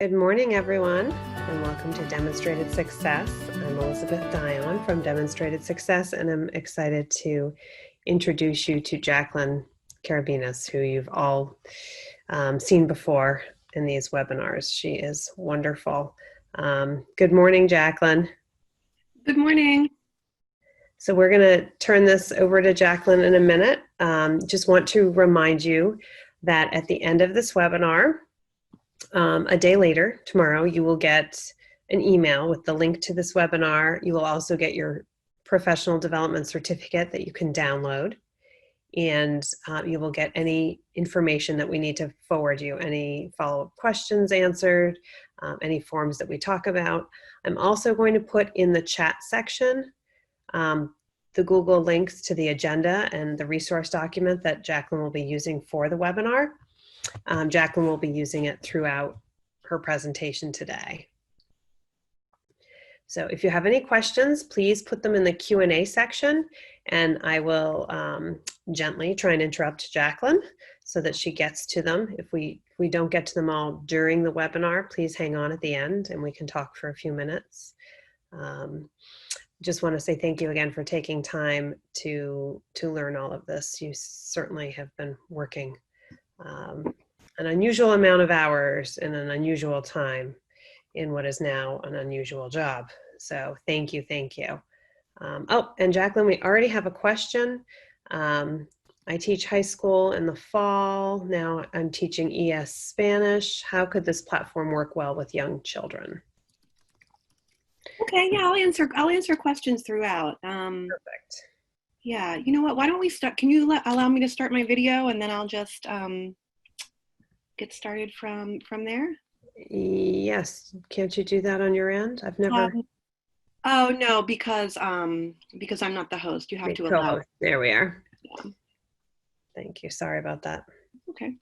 Good morning, everyone, and welcome to Demonstrated Success. I'm Elizabeth Dion from Demonstrated Success, and I'm excited to introduce you to Jacqueline Carabinas, who you've all seen before in these webinars. She is wonderful. Good morning, Jacqueline. Good morning. So we're going to turn this over to Jacqueline in a minute. Just want to remind you that at the end of this webinar, a day later, tomorrow, you will get an email with the link to this webinar. You will also get your professional development certificate that you can download, and you will get any information that we need to forward you, any follow-up questions answered, any forms that we talk about. I'm also going to put in the chat section the Google links to the agenda and the resource document that Jacqueline will be using for the webinar. Jacqueline will be using it throughout her presentation today. So if you have any questions, please put them in the Q&A section, and I will gently try and interrupt Jacqueline so that she gets to them. If we don't get to them all during the webinar, please hang on at the end and we can talk for a few minutes. Just want to say thank you again for taking time to learn all of this. You certainly have been working an unusual amount of hours in an unusual time in what is now an unusual job. So thank you, thank you. Oh, and Jacqueline, we already have a question. I teach high school in the fall. Now I'm teaching ES Spanish. How could this platform work well with young children? Okay, yeah, I'll answer questions throughout. Perfect. Yeah, you know what? Why don't we start? Can you allow me to start my video, and then I'll just get started from there? Yes. Can't you do that on your end? I've never. Oh no, because I'm not the host. You have to allow it. There we are. Yeah. Thank you. Sorry about that. Okay.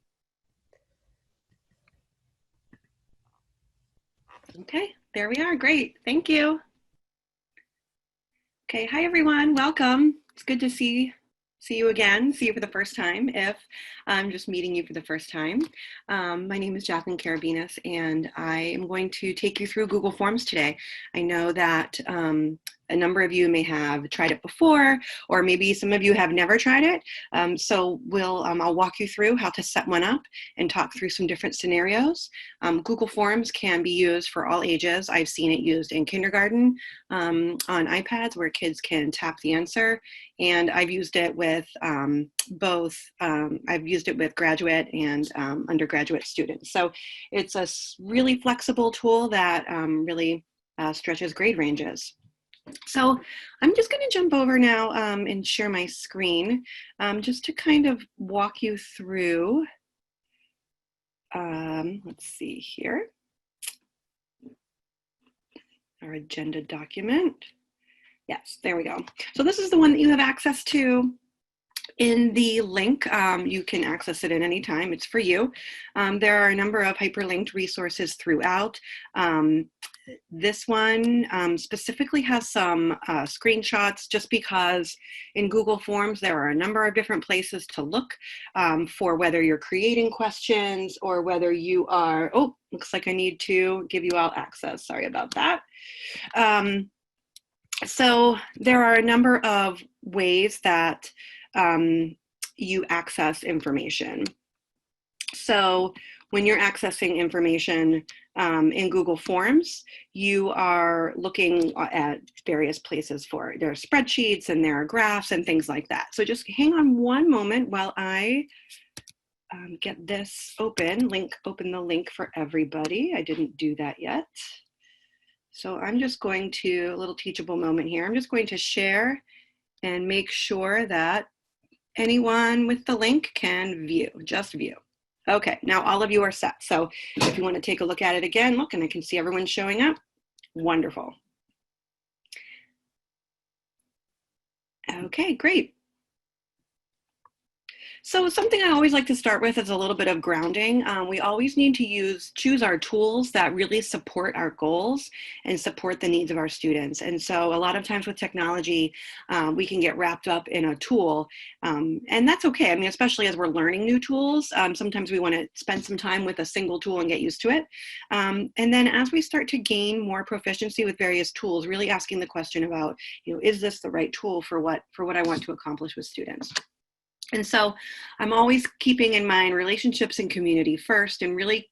Okay, there we are. Great. Thank you. Okay, hi everyone. Welcome. It's good to see you again, see you for the first time, if I'm just meeting you for the first time. My name is Jacqueline Carabinas, and I am going to take you through Google Forms today. I know that a number of you may have tried it before, or maybe some of you have never tried it. So I'll walk you through how to set one up and talk through some different scenarios. Google Forms can be used for all ages. I've seen it used in kindergarten on iPads where kids can tap the answer, and I've used it with I've used it with graduate and undergraduate students. So it's a really flexible tool that really stretches grade ranges. So I'm just going to jump over now and share my screen just to kind of walk you through. Let's see here. Our agenda document. Yes, there we go. So this is the one that you have access to in the link. You can access it at any time. It's for you. There are a number of hyperlinked resources throughout. This one specifically has some screenshots, just because in Google Forms there are a number of different places to look for whether you're creating questions or whether you are, oh, looks like I need to give you all access. Sorry about that. So there are a number of ways that you access information. So when you're accessing information in Google Forms, you are looking at various places for it. There are spreadsheets and there are graphs and things like that. So just hang on one moment while I get this open the link for everybody. I didn't do that yet. So I'm just going to, a little teachable moment here. I'm just going to share and make sure that anyone with the link can view, just view. Okay, now all of you are set. So if you want to take a look at it again, look, and I can see everyone showing up. Wonderful. Okay, great. So something I always like to start with is a little bit of grounding. We always need to choose our tools that really support our goals and support the needs of our students. And so a lot of times with technology, we can get wrapped up in a tool, and that's okay. I mean, especially as we're learning new tools, sometimes we want to spend some time with a single tool and get used to it. And then as we start to gain more proficiency with various tools, really asking the question about, is this the right tool for what I want to accomplish with students? And so I'm always keeping in mind relationships and community first, and really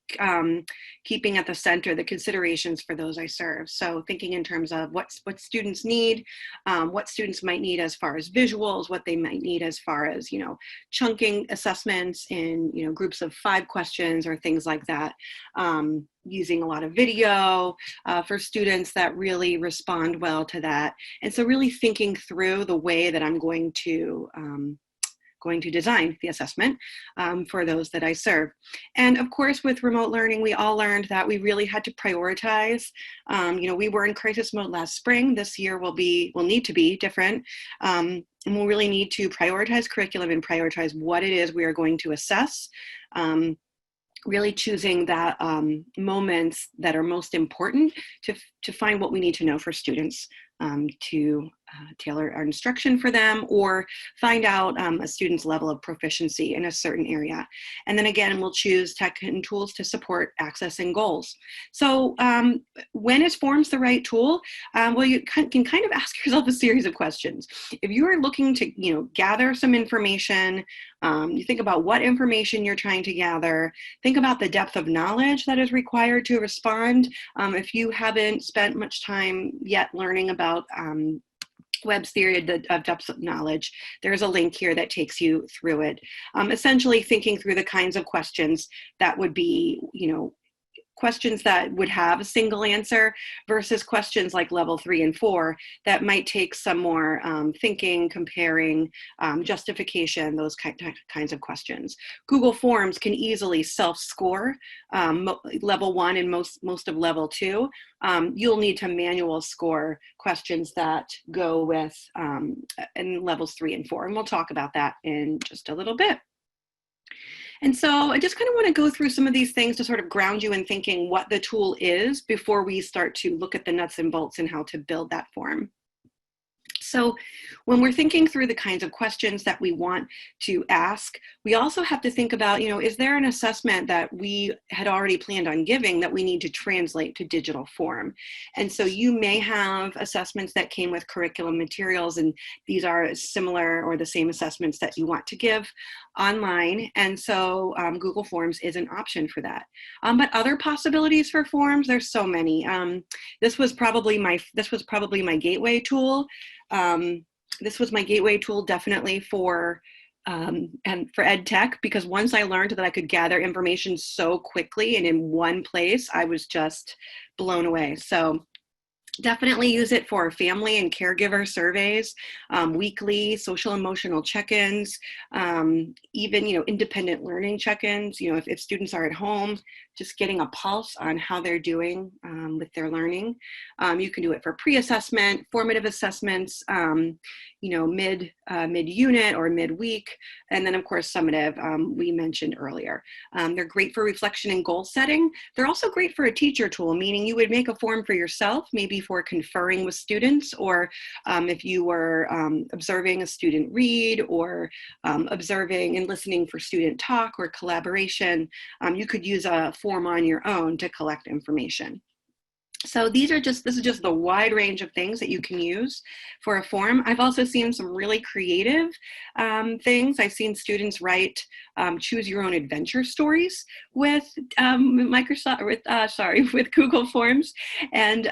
keeping at the center the considerations for those I serve. So thinking in terms of what students need, what students might need as far as visuals, what they might need as far as, chunking assessments in, groups of 5 questions or things like that. Using a lot of video for students that really respond well to that. And so really thinking through the way that I'm going to design the assessment for those that I serve. And of course, with remote learning, we all learned that we really had to prioritize. We were in crisis mode last spring. This year will need to be different. And we'll really need to prioritize curriculum and prioritize what it is we are going to assess. Really choosing that moments that are most important to find what we need to know for students, to tailor our instruction for them, or find out a student's level of proficiency in a certain area. And then again, we'll choose tech and tools to support access and goals. So when is Forms the right tool? Well, you can kind of ask yourself a series of questions. If you are looking to gather some information, you think about what information you're trying to gather, think about the depth of knowledge that is required to respond. If you haven't spent much time yet learning about Webb's theory of depth of knowledge, there's a link here that takes you through it. Essentially thinking through the kinds of questions that would be, questions that would have a single answer versus questions like level 3 and 4 that might take some more thinking, comparing, justification, those kinds of questions. Google Forms can easily self-score level 1 and most of level 2. You'll need to manual score questions that go with in levels 3 and 4, and we'll talk about that in just a little bit. And so I just kind of want to go through some of these things to sort of ground you in thinking what the tool is before we start to look at the nuts and bolts and how to build that form. So when we're thinking through the kinds of questions that we want to ask, we also have to think about, is there an assessment that we had already planned on giving that we need to translate to digital form? And so you may have assessments that came with curriculum materials, and these are similar or the same assessments that you want to give online. And so Google Forms is an option for that. But other possibilities for forms, there's so many. This was probably my gateway tool. This was my gateway tool definitely for ed tech, because once I learned that I could gather information so quickly and in one place, I was just blown away. So definitely use it for family and caregiver surveys, weekly social emotional check-ins, even independent learning check-ins. If students are at home, just getting a pulse on how they're doing with their learning. You can do it for pre-assessment, formative assessments, mid-unit or mid-week, and then of course summative, we mentioned earlier. They're great for reflection and goal setting. They're also great for a teacher tool, meaning you would make a form for yourself, maybe for conferring with students, or if you were observing a student read, or observing and listening for student talk or collaboration, you could use a form on your own to collect information. So this is just the wide range of things that you can use for a form. I've also seen some really creative things. I've seen students write choose your own adventure stories with with Google Forms. And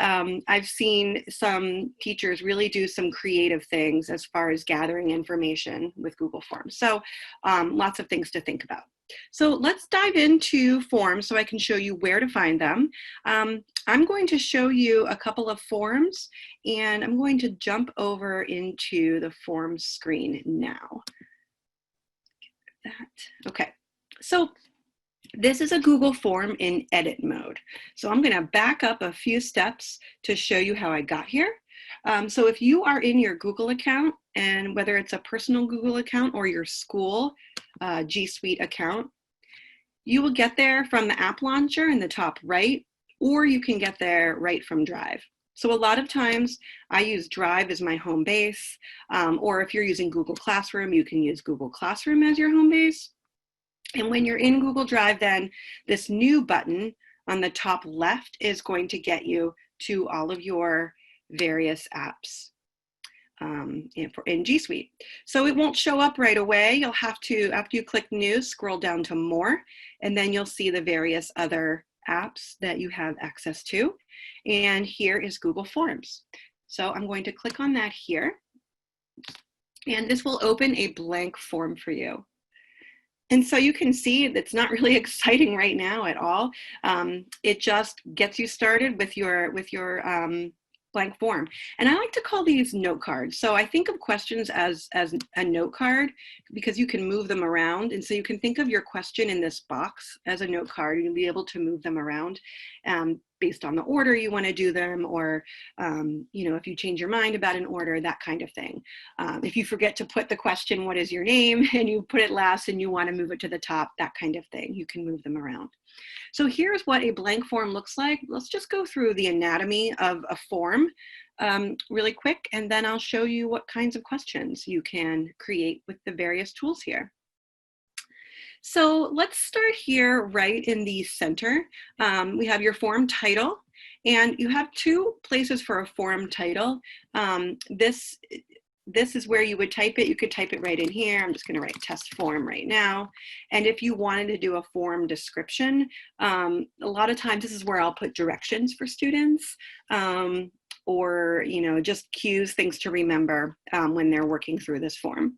I've seen some teachers really do some creative things as far as gathering information with Google Forms. So lots of things to think about. So let's dive into forms so I can show you where to find them. I'm going to show you a couple of forms, and I'm going to jump over into the forms screen now. Okay, so this is a Google form in edit mode. So I'm going to back up a few steps to show you how I got here. So if you are in your Google account, and whether it's a personal Google account or your school G Suite account, you will get there from the app launcher in the top right, or you can get there right from Drive. So a lot of times I use Drive as my home base, or if you're using Google Classroom, you can use Google Classroom as your home base. And when you're in Google Drive, then this new button on the top left is going to get you to all of your various apps in G Suite. So it won't show up right away. You'll have to, after you click New, scroll down to More, and then you'll see the various other apps that you have access to. And here is Google Forms. So I'm going to click on that here, and this will open a blank form for you. And so you can see that's not really exciting right now at all. It just gets you started with your blank form. And I like to call these note cards. So I think of questions as a note card because you can move them around. And so you can think of your question in this box as a note card. You'll be able to move them around based on the order you want to do them, or if you change your mind about an order, that kind of thing. If you forget to put the question, what is your name, and you put it last and you want to move it to the top, that kind of thing, you can move them around. So here's what a blank form looks like. Let's just go through the anatomy of a form really quick, and then I'll show you what kinds of questions you can create with the various tools here. So let's start here right in the center. We have your form title, and you have two places for a form title. This is where you would type it. You could type it right in here. I'm just going to write test form right now. And if you wanted to do a form description, a lot of times this is where I'll put directions for students, or just cues, things to remember when they're working through this form.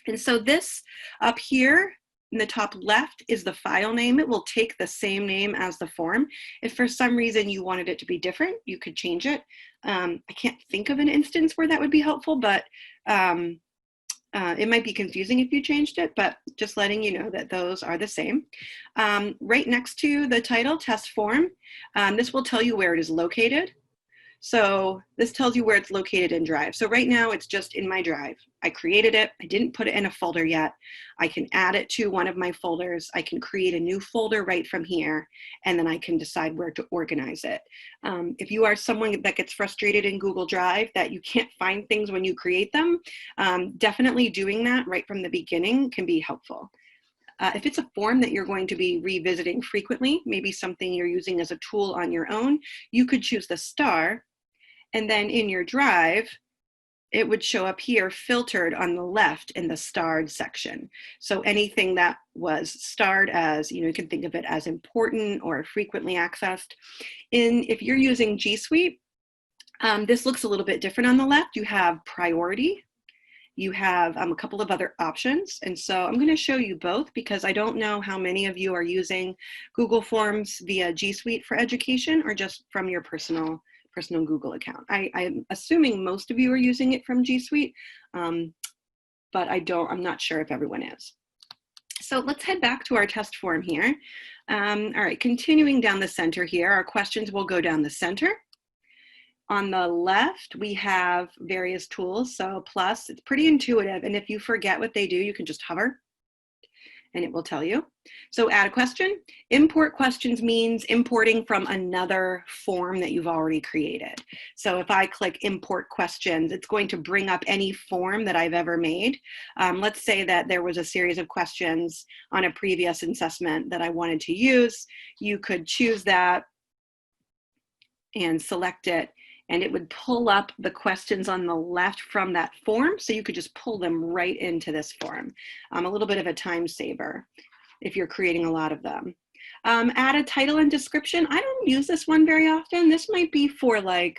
And so this up here in the top left is the file name. It will take the same name as the form. If for some reason you wanted it to be different, you could change it. I can't think of an instance where that would be helpful, but it might be confusing if you changed it, but just letting you know that those are the same. Right next to the title, test form, this will tell you where it is located. So this tells you where it's located in Drive. So right now it's just in my Drive. I created it. I didn't put it in a folder yet. I can add it to one of my folders. I can create a new folder right from here, and then I can decide where to organize it. If you are someone that gets frustrated in Google Drive that you can't find things when you create them, definitely doing that right from the beginning can be helpful. If it's a form that you're going to be revisiting frequently, maybe something you're using as a tool on your own, you could choose the star, and then in your Drive, it would show up here filtered on the left in the starred section. So anything that was starred as, you can think of it as important or frequently accessed. If you're using G Suite, this looks a little bit different on the left. You have priority. You have a couple of other options. And so I'm going to show you both because I don't know how many of you are using Google Forms via G Suite for education or just from your personal Google account. I'm assuming most of you are using it from G Suite, but I'm not sure if everyone is. So let's head back to our test form here. All right, continuing down the center here, our questions will go down the center. On the left, we have various tools. So plus, it's pretty intuitive. And if you forget what they do, you can just hover and it will tell you. So add a question. Import questions means importing from another form that you've already created. So if I click import questions, it's going to bring up any form that I've ever made. Let's say that there was a series of questions on a previous assessment that I wanted to use. You could choose that and select it, and it would pull up the questions on the left from that form. So you could just pull them right into this form. A little bit of a time saver if you're creating a lot of them. Add a title and description. I don't use this one very often. This might be for if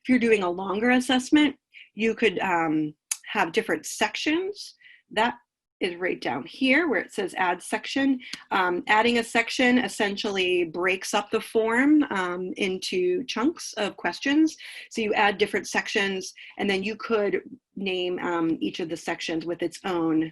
you're doing a longer assessment, you could have different sections. That is right down here where it says add section. Adding a section essentially breaks up the form into chunks of questions. So you add different sections, and then you could name each of the sections with its own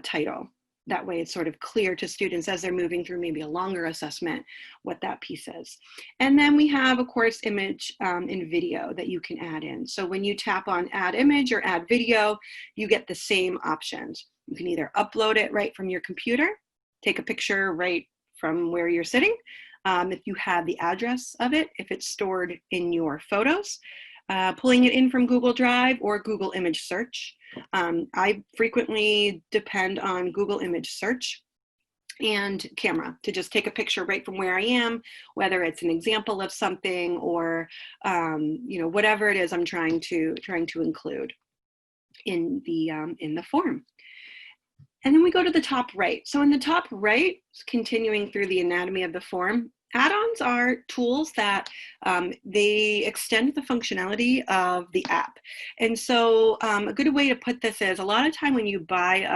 title. that way it's sort of clear to students as they're moving through maybe a longer assessment what that piece is. And then we have, of course, image and video that you can add in. So when you tap on add image or add video, you get the same options. You can either upload it right from your computer, take a picture right from where you're sitting, if you have the address of it, if it's stored in your photos, pulling it in from Google Drive or Google Image Search. I frequently depend on Google Image Search and camera to just take a picture right from where I am, whether it's an example of something or whatever it is I'm trying to include in the form. And then we go to the top right. So in the top right, continuing through the anatomy of the form, add-ons are tools that they extend the functionality of the app. And so a good way to put this is a lot of time when you buy,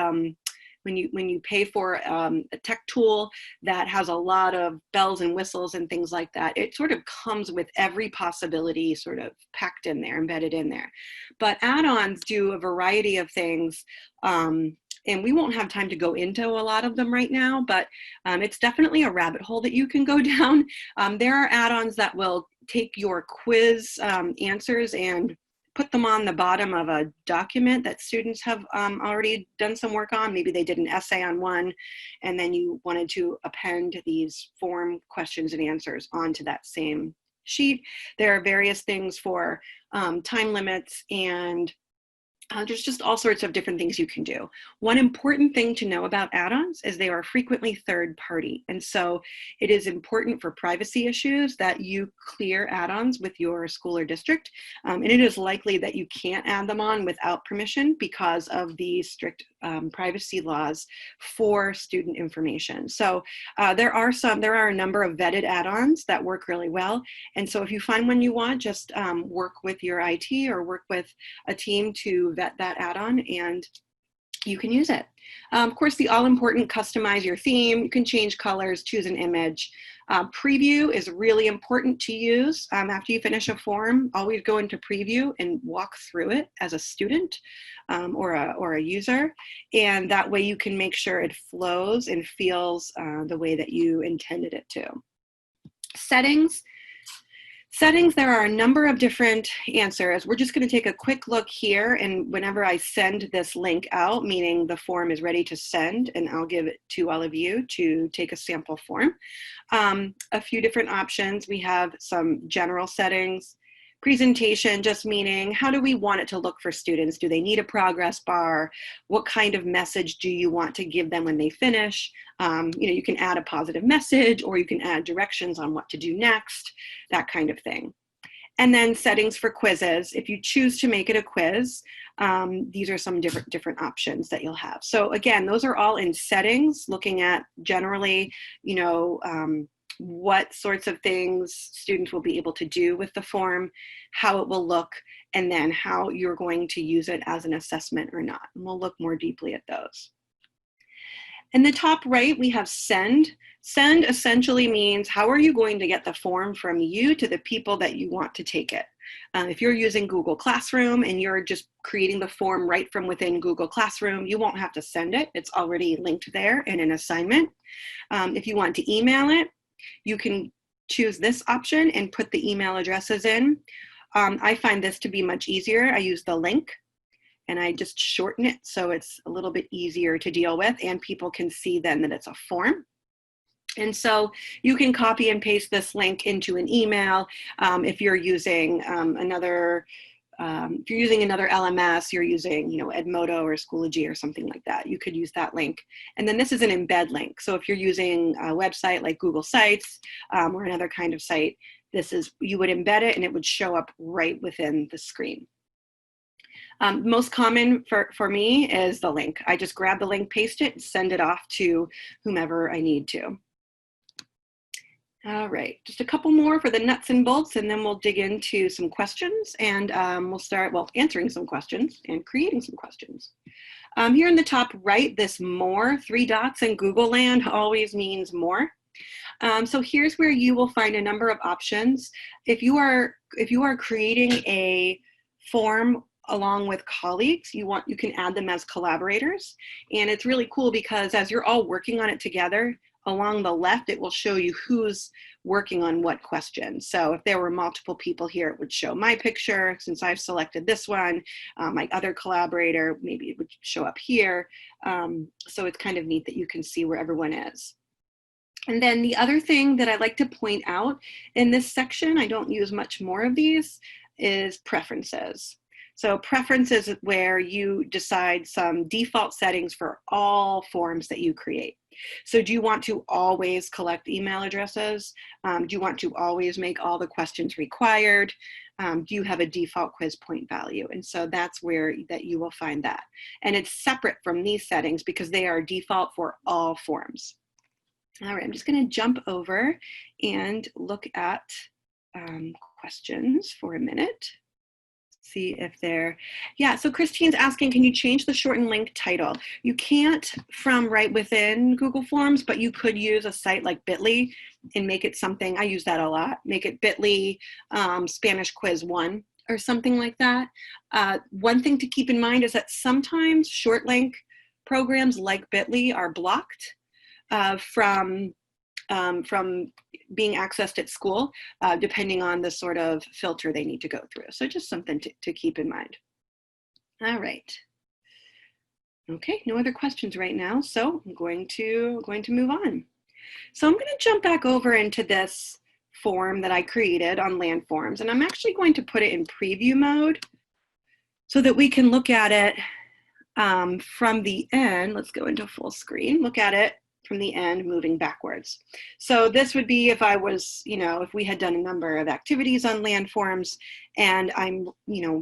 when you pay for a tech tool that has a lot of bells and whistles and things like that, it sort of comes with every possibility sort of packed in there, embedded in there. But add-ons do a variety of things. And we won't have time to go into a lot of them right now, but it's definitely a rabbit hole that you can go down. There are add-ons that will take your quiz answers and put them on the bottom of a document that students have already done some work on. Maybe they did an essay on one, and then you wanted to append these form questions and answers onto that same sheet. There are various things for time limits, and there's just all sorts of different things you can do. One important thing to know about add-ons is they are frequently third party. And so it is important for privacy issues that you clear add-ons with your school or district. And it is likely that you can't add them on without permission because of the strict privacy laws for student information. So there are a number of vetted add-ons that work really well. And so if you find one you want, just work with your IT or work with a team to vet that add-on and you can use it. Of course, the all-important customize your theme. You can change colors, choose an image. Preview is really important to use. After you finish a form, always go into preview and walk through it as a student or a user. And that way you can make sure it flows and feels the way that you intended it to. Settings. Settings, there are a number of different answers. We're just going to take a quick look here, and whenever I send this link out, meaning the form is ready to send, and I'll give it to all of you to take a sample form. A few different options. We have some general settings. Presentation, just meaning how do we want it to look for students? Do they need a progress bar? What kind of message do you want to give them when they finish? You can add a positive message, or you can add directions on what to do next, that kind of thing. And then settings for quizzes. If you choose to make it a quiz, these are some different options that you'll have. So again, those are all in settings, looking at generally, what sorts of things students will be able to do with the form, how it will look, and then how you're going to use it as an assessment or not. And we'll look more deeply at those. In the top right, we have send. Send essentially means how are you going to get the form from you to the people that you want to take it. If you're using Google Classroom and you're just creating the form right from within Google Classroom, you won't have to send it. It's already linked there in an assignment. If you want to email it, you can choose this option and put the email addresses in. I find this to be much easier. I use the link and I just shorten it so it's a little bit easier to deal with, and people can see then that it's a form. And so you can copy and paste this link into an email. If you're using another LMS, you're using, Edmodo or Schoology or something like that, you could use that link. And then this is an embed link. So if you're using a website like Google Sites or another kind of site, you would embed it and it would show up right within the screen. Most common for me is the link. I just grab the link, paste it, and send it off to whomever I need to. All right, just a couple more for the nuts and bolts, and then we'll dig into some questions, and we'll start, answering some questions and creating some questions. Here in the top right, this more, 3 dots in Google land always means more. So here's where you will find a number of options. If you are creating a form along with colleagues. You can add them as collaborators. And it's really cool because as you're all working on it together, along the left, it will show you who's working on what question. So if there were multiple people here, it would show my picture. Since I've selected this one, my other collaborator, maybe it would show up here. So it's kind of neat that you can see where everyone is. And then the other thing that I like to point out in this section, I don't use much more of these, is preferences. So preferences is where you decide some default settings for all forms that you create. So do you want to always collect email addresses? Do you want to always make all the questions required? Do you have a default quiz point value? And so that's where that you will find that. And it's separate from these settings because they are default for all forms. All right, I'm just going to jump over and look at questions for a minute. See if they're, yeah, so Christine's asking, can you change the shortened link title? You can't from right within Google Forms, but you could use a site like Bitly and make it something, I use that a lot, make it Bitly Spanish Quiz 1 or something like that. One thing to keep in mind is that sometimes short link programs like Bitly are blocked from being accessed at school, depending on the sort of filter they need to go through. So just something to keep in mind. All right. Okay, no other questions right now, so I'm going to move on. So I'm going to jump back over into this form that I created on Landforms, and I'm actually going to put it in preview mode so that we can look at it from the end. Let's go into full screen, look at it from the end moving backwards. So this would be if I was, if we had done a number of activities on Landforms and I'm,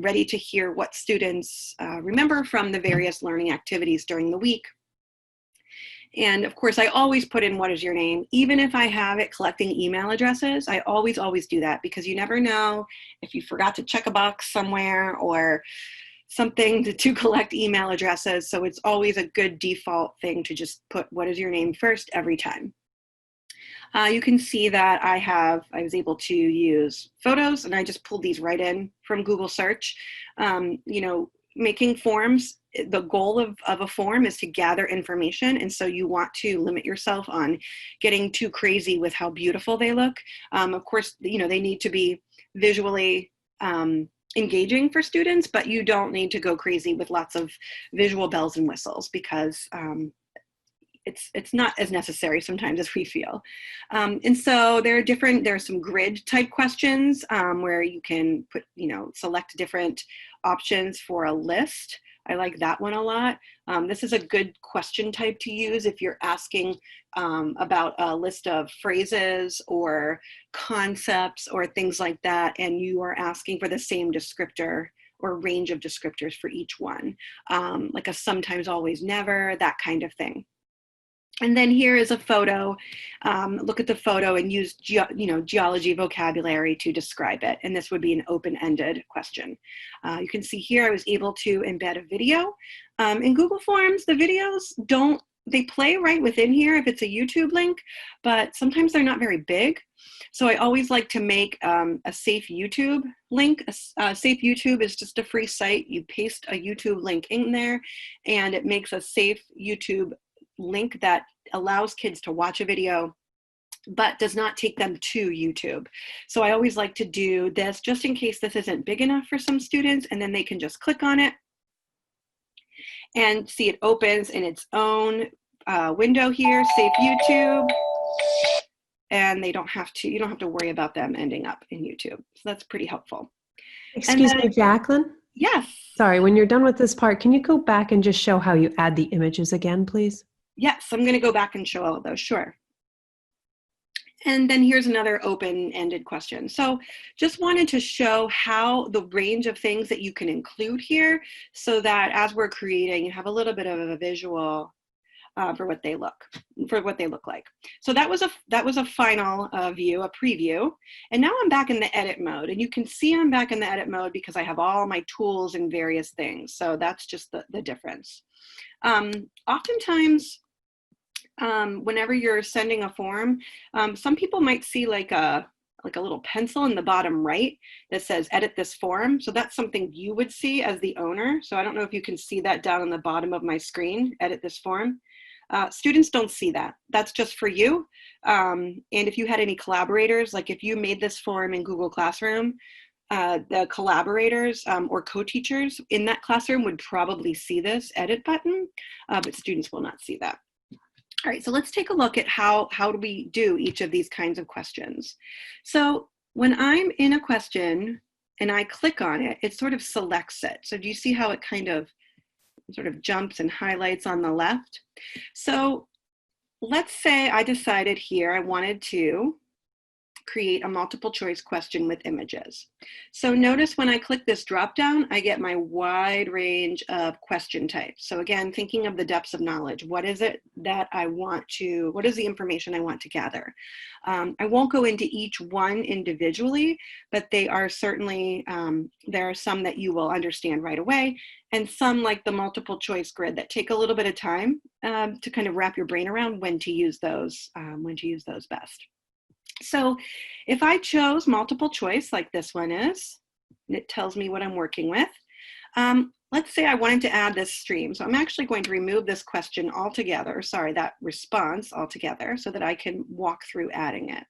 ready to hear what students remember from the various learning activities during the week. And of course, I always put in what is your name, even if I have it collecting email addresses. I always do that because you never know if you forgot to check a box somewhere or something to collect email addresses. So it's always a good default thing to just put what is your name first every time. You can see that I was able to use photos, and I just pulled these right in from Google search. Making forms, the goal of a form is to gather information. And so you want to limit yourself on getting too crazy with how beautiful they look. Of course, they need to be visually engaging for students, but you don't need to go crazy with lots of visual bells and whistles because it's not as necessary sometimes as we feel. And so there are some grid type questions where you can put, select different options for a list. I like that one a lot. This is a good question type to use if you're asking about a list of phrases or concepts or things like that, and you are asking for the same descriptor or range of descriptors for each one, like a sometimes, always, never, that kind of thing. And then here is a photo. Look at the photo and use geology vocabulary to describe it. And this would be an open-ended question. You can see here I was able to embed a video. In Google Forms, the videos they play right within here if it's a YouTube link, but sometimes they're not very big. So I always like to make a safe YouTube link. Safe YouTube is just a free site. You paste a YouTube link in there and it makes a safe YouTube link that allows kids to watch a video but does not take them to YouTube. So I always like to do this just in case this isn't big enough for some students, and then they can just click on it and see it opens in its own window here, Safe YouTube, and you don't have to worry about them ending up in YouTube. So that's pretty helpful. Excuse me, Jacqueline? Yes. Sorry, when you're done with this part, can you go back and just show how you add the images again, please? Yes, I'm going to go back and show all of those, sure. And then here's another open-ended question. So just wanted to show how the range of things that you can include here so that as we're creating, you have a little bit of a visual for what they look like. So that was a final view, a preview. And now I'm back in the edit mode, and you can see I'm back in the edit mode because I have all my tools and various things. So that's just the difference. Oftentimes, whenever you're sending a form, some people might see like a like a little pencil in the bottom right that says edit this form. So that's something you would see as the owner. So I don't know if you can see that down on the bottom of my screen, edit this form. Students don't see that. That's just for you. And if you had any collaborators, like if you made this form in Google Classroom, the collaborators or co-teachers in that classroom would probably see this edit button, but students will not see that. All right, so let's take a look at how do we do each of these kinds of questions. So when I'm in a question and I click on it, it sort of selects it. So do you see how it kind of sort of jumps and highlights on the left? So let's say I decided here I wanted to create a multiple choice question with images. So notice when I click this drop down, I get my wide range of question types. So again, thinking of the depths of knowledge, what is it that I want to, what is the information I want to gather? I won't go into each one individually, but they are certainly, there are some that you will understand right away, and some like the multiple choice grid that take a little bit of time to kind of wrap your brain around when to use those best. So if I chose multiple choice like this one is, and it tells me what I'm working with, let's say I wanted to add this stream. So I'm actually going to remove this question altogether, sorry, that response altogether, so that I can walk through adding it.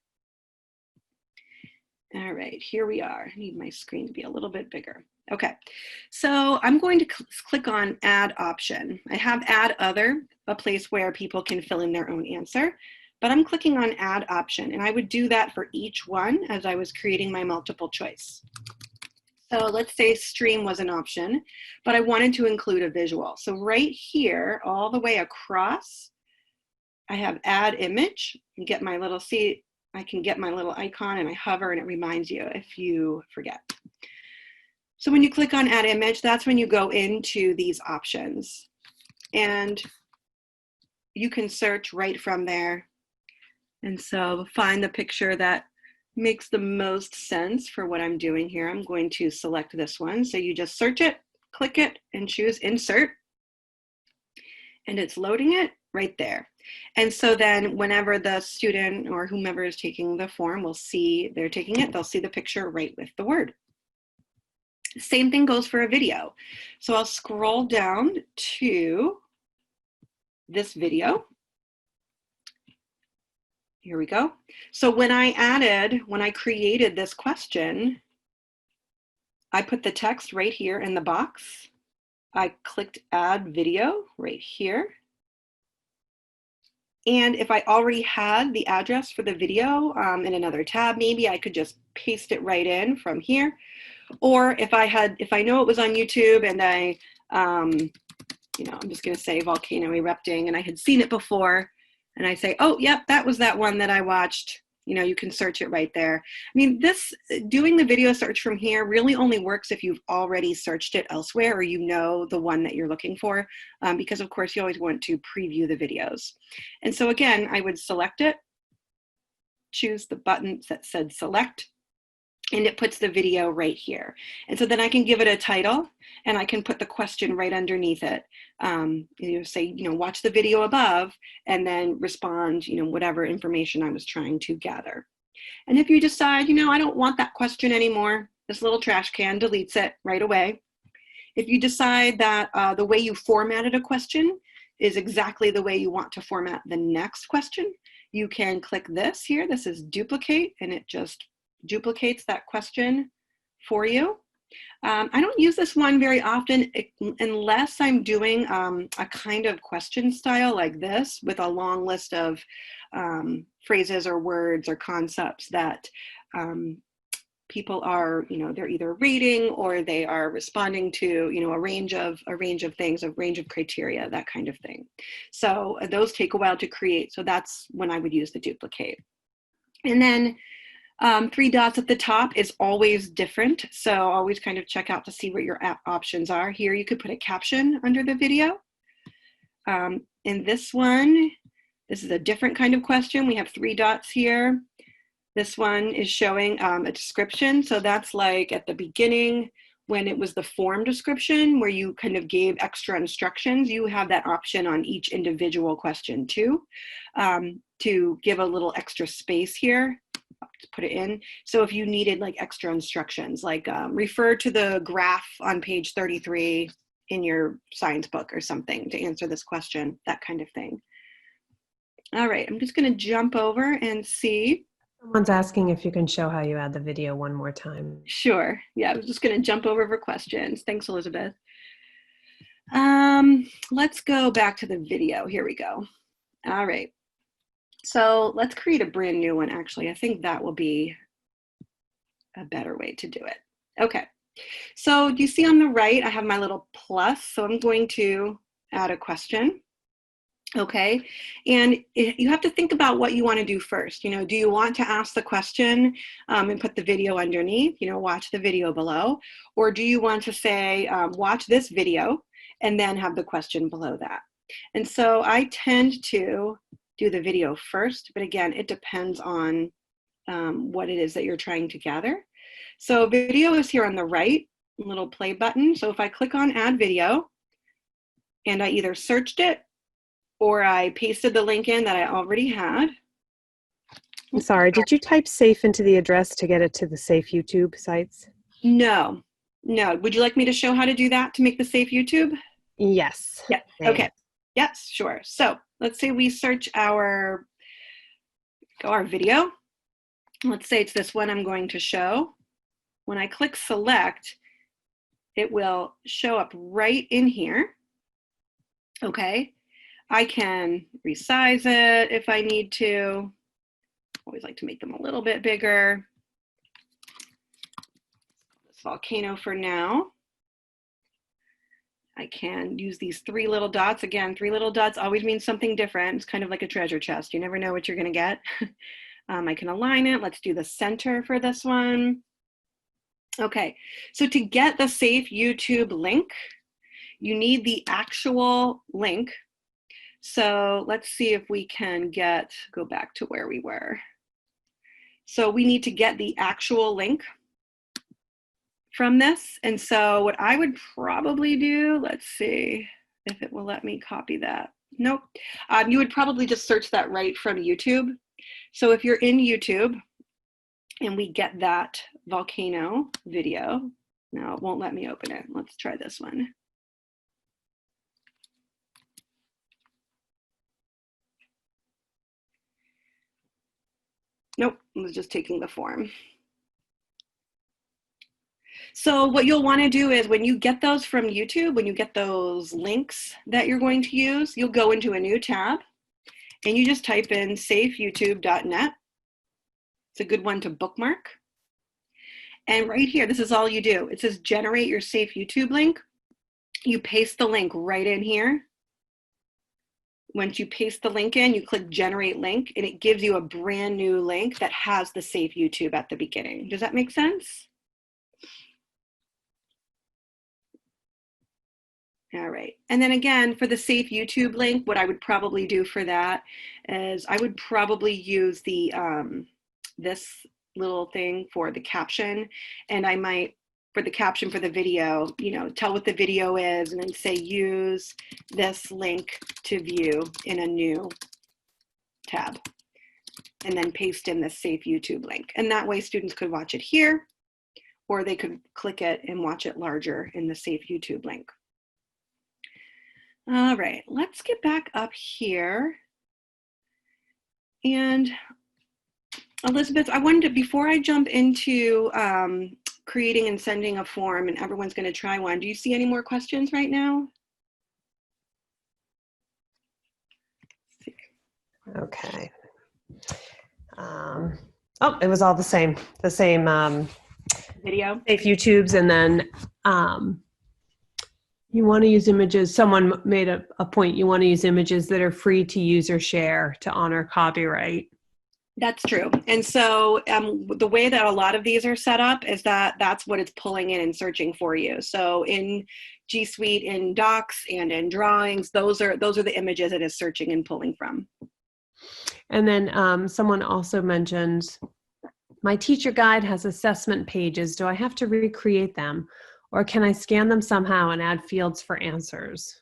All right, here we are. I need my screen to be a little bit bigger. Okay, so I'm going to click on Add Option. I have Add Other, a place where people can fill in their own answer. But I'm clicking on Add Option, and I would do that for each one as I was creating my multiple choice. So let's say stream was an option, but I wanted to include a visual. So right here, all the way across, I have Add Image. And get my little, see, I can get my little icon and I hover and it reminds you if you forget. So when you click on Add Image, that's when you go into these options. And you can search right from there. And so find the picture that makes the most sense for what I'm doing here. I'm going to select this one. So you just search it, click it, and choose Insert. And it's loading it right there. And so then whenever the student or whomever is taking the form will see they're taking it, they'll see the picture right with the word. Same thing goes for a video. So I'll scroll down to this video. Here we go. So when I created this question, I put the text right here in the box. I clicked Add Video right here. And if I already had the address for the video in another tab, maybe I could just paste it right in from here. Or if I know it was on YouTube and I'm just gonna say volcano erupting and I had seen it before, and I say, oh, yep, that was that one that I watched. You can search it right there. I mean, doing the video search from here really only works if you've already searched it elsewhere or you know the one that you're looking for, because of course you always want to preview the videos. And so again, I would select it, choose the button that said select, and it puts the video right here. And so then I can give it a title and I can put the question right underneath it. Say, watch the video above and then respond, whatever information I was trying to gather. And if you decide, I don't want that question anymore, this little trash can deletes it right away. If you decide that the way you formatted a question is exactly the way you want to format the next question, you can click this here. This is duplicate, and it just duplicates that question for you. I don't use this one very often unless I'm doing a kind of question style like this with a long list of phrases or words or concepts that people are, they're either reading or they are responding to, a range of things, a range of criteria, that kind of thing. So those take a while to create. So that's when I would use the duplicate. And then 3 dots at the top is always different. So always kind of check out to see what your options are. Here you could put a caption under the video. In this one, this is a different kind of question. We have 3 dots here. This one is showing a description. So that's like at the beginning when it was the form description where you kind of gave extra instructions. You have that option on each individual question too, to give a little extra space here. just put it in. So if you needed like extra instructions, like refer to the graph on page 33 in your science book or something to answer this question, that kind of thing. All right, I'm just going to jump over and see. Someone's asking if you can show how you add the video one more time. Sure. Yeah, I was just going to jump over for questions. Thanks, Elizabeth. Let's go back to the video. Here we go. All right. So let's create a brand new one, actually. I think that will be a better way to do it. Okay. So do you see on the right, I have my little plus. So I'm going to add a question. Okay. And you have to think about what you want to do first. You know, do you want to ask the question and put the video underneath, you know, watch the video below? Or do you want to say, watch this video and then have the question below that? And so I tend to do the video first, but again, it depends on what it is that you're trying to gather. So video is here on the right, little play button. So if I click on add video and I either searched it or I pasted the link in that I already had. I'm sorry, did you type safe into the address to get it to the safe YouTube sites? No. Would you like me to show how to do that to make the safe YouTube? Yes. Yeah. Okay. Yes, sure. So let's say we search our video. Let's say it's this one I'm going to show. When I click select, it will show up right in here. Okay. I can resize it if I need to. Always like to make them a little bit bigger. This volcano for now. I can use these 3 little dots. Again, 3 little dots always means something different. It's kind of like a treasure chest. You never know what you're going to get. I can align it. Let's do the center for this one. Okay, so to get the safe YouTube link, you need the actual link. So let's see if we can go back to where we were. So we need to get the actual link from this. And so what I would probably do, let's see if it will let me copy that. Nope. You would probably just search that right from YouTube. So if you're in YouTube and we get that volcano video, now it won't let me open it. Let's try this one. Nope, it was just taking the form. So what you'll want to do is when you get those from YouTube, when you get those links that you're going to use, you'll go into a new tab and you just type in safeyoutube.net. It's a good one to bookmark. And right here, this is all you do. It says generate your safe YouTube link. You paste the link right in here. Once you paste the link in, you click generate link and it gives you a brand new link that has the safe YouTube at the beginning. Does that make sense? All right, and then again, for the safe YouTube link, what I would probably do for that is I would probably use the this little thing for the caption, and I might, for the caption for the video, you know, tell what the video is and then say use this link to view in a new tab, and then paste in the safe YouTube link. And that way students could watch it here, or they could click it and watch it larger in the safe YouTube link. All right, let's get back up here. And Elizabeth, I wanted to, before I jump into creating and sending a form and everyone's going to try one, do you see any more questions right now? Okay. Oh, it was all the same Video. safe YouTubes, and then you want to use images. Someone made a point. You want to use images that are free to use or share to honor copyright. That's true. And so the way that a lot of these are set up is that that's what it's pulling in and searching for you. So in G Suite, in Docs, and in Drawings, those are the images it is searching and pulling from. And then someone also mentioned, my teacher guide has assessment pages. Do I have to recreate them? Or can I scan them somehow and add fields for answers?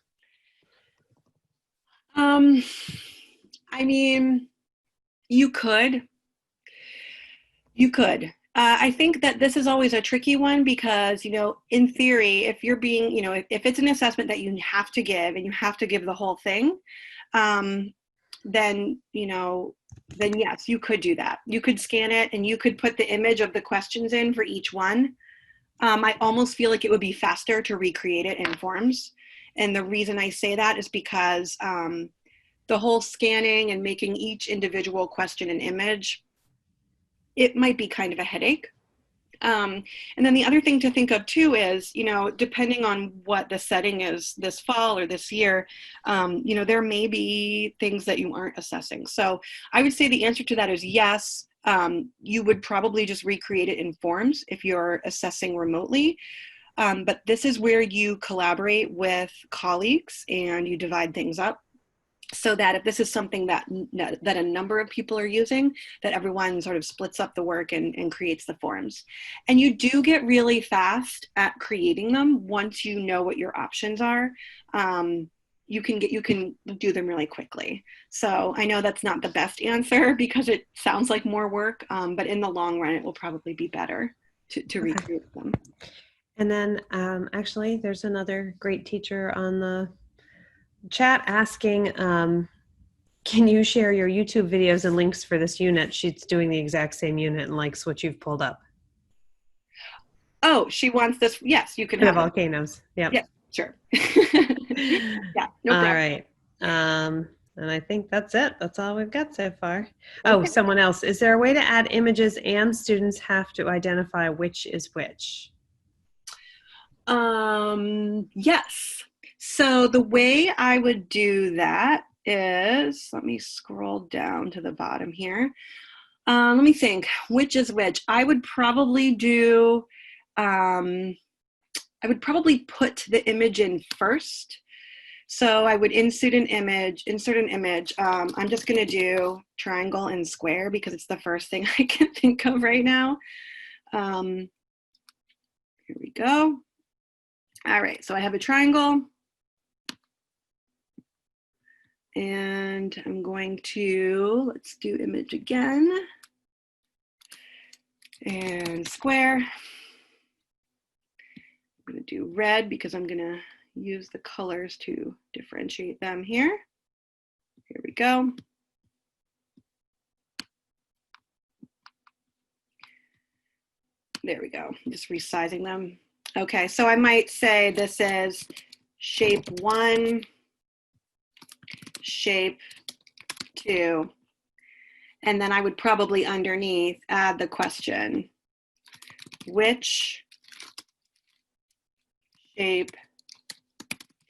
I mean, you could. You could. I think that this is always a tricky one because, you know, in theory, if you're being, you know, if it's an assessment that you have to give and you have to give the whole thing, then, you know, then yes, you could do that. You could scan it and you could put the image of the questions in for each one. I almost feel like it would be faster to recreate it in forms. And the reason I say that is because the whole scanning and making each individual question an image, it might be kind of a headache. And then the other thing to think of too is, you know, depending on what the setting is this fall or this year, you know, there may be things that you aren't assessing. So I would say the answer to that is yes. You would probably just recreate it in forms if you're assessing remotely. But this is where you collaborate with colleagues and you divide things up, so that if this is something that a number of people are using, that everyone sort of splits up the work and creates the forms. And you do get really fast at creating them once you know what your options are. You can do them really quickly. So I know that's not the best answer because it sounds like more work, but in the long run, it will probably be better to recreate them. And then actually, there's another great teacher on the chat asking, can you share your YouTube videos and links for this unit? She's doing the exact same unit and likes what you've pulled up. Oh, she wants this. Yes, you can The have volcanoes. Yep. Yeah, sure. Yeah, no problem. All right. And I think that's it. That's all we've got so far. Oh, Okay. someone else. Is there a way to add images and students have to identify which is which? Yes. So the way I would do that is, let me scroll down to the bottom here. Let me think, which is which. I would probably do, I would probably put the image in first. So I would insert an image. I'm just gonna do triangle and square because it's the first thing I can think of right now. Here we go. All right, so I have a triangle. And I'm going to, let's do image again. And square. I'm gonna do red because I'm gonna use the colors to differentiate them here. Here we go. There we go, just resizing them. Okay, so I might say this is shape 1, shape 2, and then I would probably underneath add the question, which shape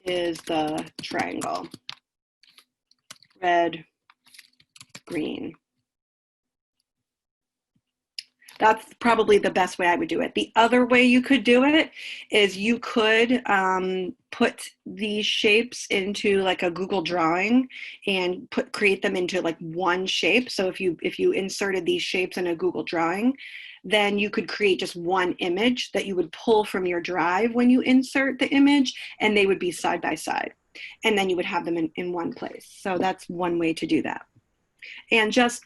is the triangle? Red, green. That's probably the best way I would do it. The other way you could do it is you could put these shapes into like a Google drawing and create them into like one shape. So if you inserted these shapes in a Google drawing, then you could create just one image that you would pull from your drive when you insert the image, and they would be side by side. And then you would have them in one place. So that's one way to do that. And just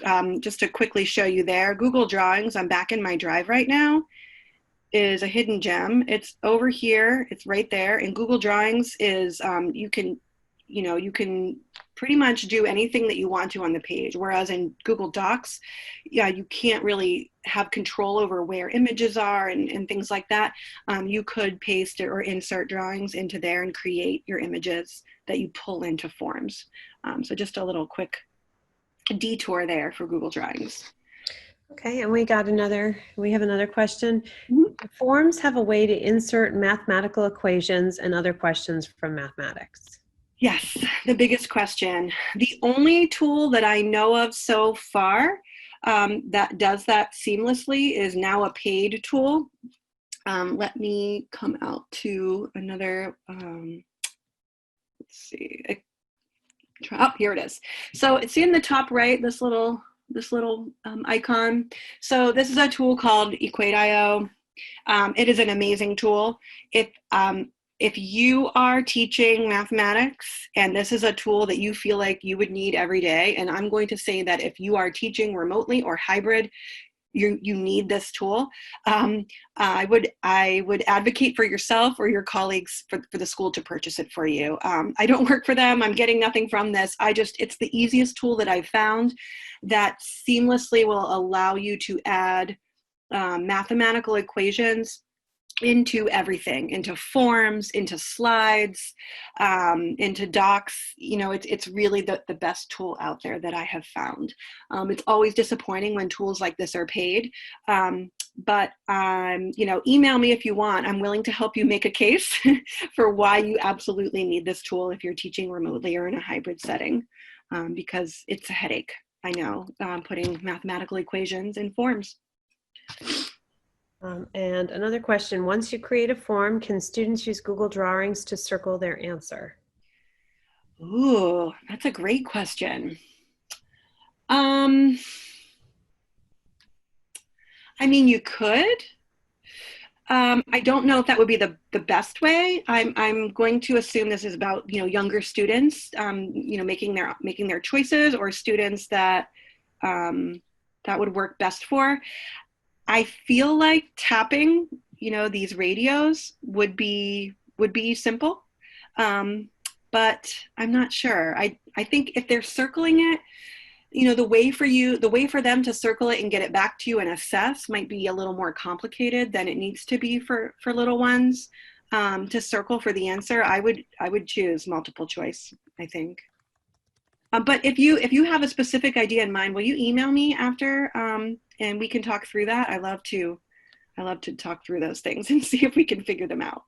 to quickly show you there, Google Drawings, I'm back in my drive right now, is a hidden gem. It's over here, it's right there. And Google Drawings is, you can pretty much do anything that you want to on the page. Whereas in Google Docs, yeah, you can't really have control over where images are and things like that. You could paste or insert drawings into there and create your images that you pull into forms. So just a little quick detour there for Google Drawings. Okay, and we have another question. Mm-hmm. Forms have a way to insert mathematical equations and other questions from mathematics. Yes, the biggest question. The only tool that I know of so far that does that seamlessly is now a paid tool. Let me come out to another, let's see. Oh, here it is. So it's in the top right, this little icon. So this is a tool called Equate Io. It is an amazing tool. If you are teaching mathematics and this is a tool that you feel like you would need every day, and I'm going to say that if you are teaching remotely or hybrid, you need this tool, I would advocate for yourself or your colleagues for the school to purchase it for you. I don't work for them. I'm getting nothing from this. It's the easiest tool that I've found that seamlessly will allow you to add mathematical equations into everything, into forms, into slides, into docs. It's really the best tool out there that I have found. It's always disappointing when tools like this are paid, but email me if you want. I'm willing to help you make a case for why you absolutely need this tool if you're teaching remotely or in a hybrid setting, because it's a headache, I know, putting mathematical equations in forms. And another question, once you create a form, can students use Google Drawings to circle their answer? Ooh, that's a great question. I mean, you could. I don't know if that would be the best way. I'm going to assume this is about younger students, making their choices, or students that that would work best for. I feel like tapping, these radios would be simple, but I'm not sure. I think if they're circling it, the way for them to circle it and get it back to you and assess might be a little more complicated than it needs to be for little ones. To circle for the answer, I would choose multiple choice, I think. But if you have a specific idea in mind, will you email me after, and we can talk through that? I love to talk through those things and see if we can figure them out.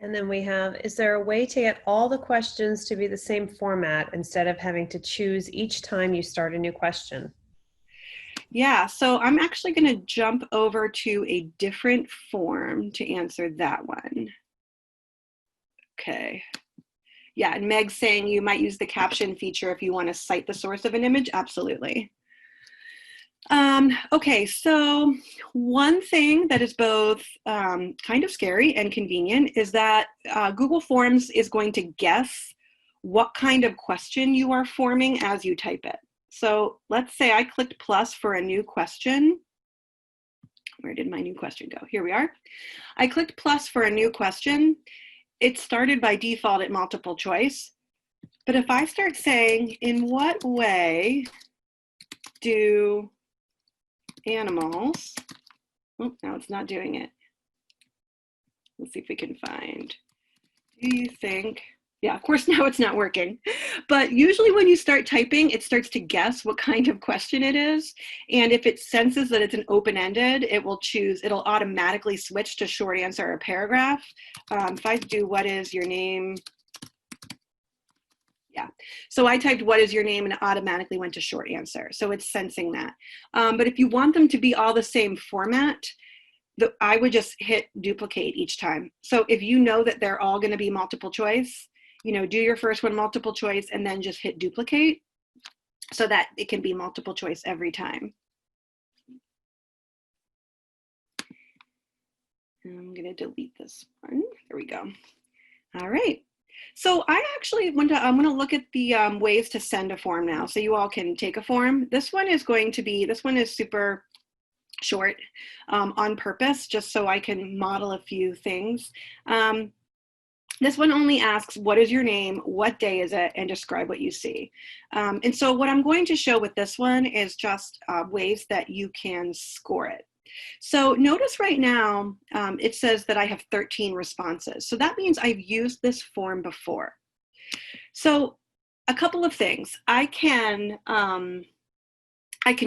And then we have, is there a way to get all the questions to be the same format instead of having to choose each time you start a new question? Yeah, so I'm actually going to jump over to a different form to answer that one. Okay. Yeah, and Meg's saying you might use the caption feature if you want to cite the source of an image. Absolutely. Okay, so one thing that is both kind of scary and convenient is that Google Forms is going to guess what kind of question you are forming as you type it. So let's say I clicked plus for a new question. Where did my new question go? Here we are. I clicked plus for a new question. It started by default at multiple choice. But if I start saying, in what way do animals, oh, now it's not doing it. Let's see if we can find, do you think, yeah, of course now it's not working. But usually when you start typing, it starts to guess what kind of question it is. And if it senses that it's an open-ended, it'll automatically switch to short answer or paragraph. If I do, what is your name? Yeah, so I typed what is your name and it automatically went to short answer. So it's sensing that. But if you want them to be all the same format, I would just hit duplicate each time. So if you know that they're all going to be multiple choice, do your first one multiple choice and then just hit duplicate so that it can be multiple choice every time. I'm going to delete this one. There we go. All right. So I actually I'm going to look at the ways to send a form now, so you all can take a form. This one is super short on purpose, just so I can model a few things. This one only asks, what is your name, what day is it, and describe what you see. And so what I'm going to show with this one is just ways that you can score it. So notice right now, it says that I have 13 responses. So that means I've used this form before. So a couple of things. I can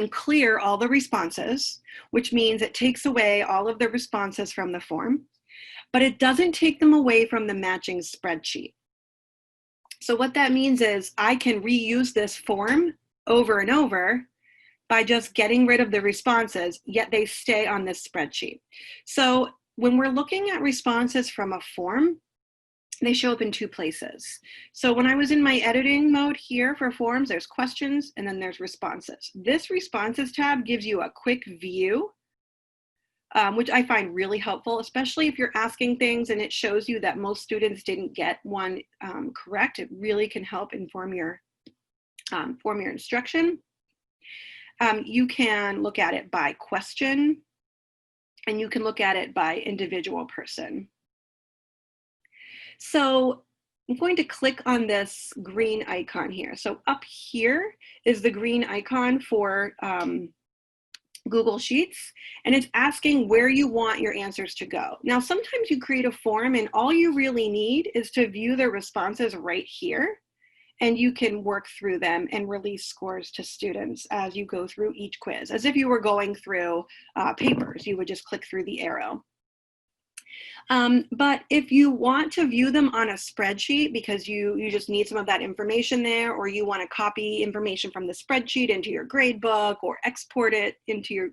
clear all the responses, which means it takes away all of the responses from the form, but it doesn't take them away from the matching spreadsheet. So what that means is I can reuse this form over and over by just getting rid of the responses, yet they stay on this spreadsheet. So when we're looking at responses from a form, they show up in two places. So when I was in my editing mode here for forms, there's questions and then there's responses. This responses tab gives you a quick view, which I find really helpful, especially if you're asking things and it shows you that most students didn't get one correct. It really can help inform your instruction. You can look at it by question, and you can look at it by individual person. So I'm going to click on this green icon here. So up here is the green icon for Google Sheets, and it's asking where you want your answers to go. Now, sometimes you create a form and all you really need is to view the responses right here, and you can work through them and release scores to students as you go through each quiz. As if you were going through papers, you would just click through the arrow. But if you want to view them on a spreadsheet because you just need some of that information there, or you want to copy information from the spreadsheet into your grade book or export it into your,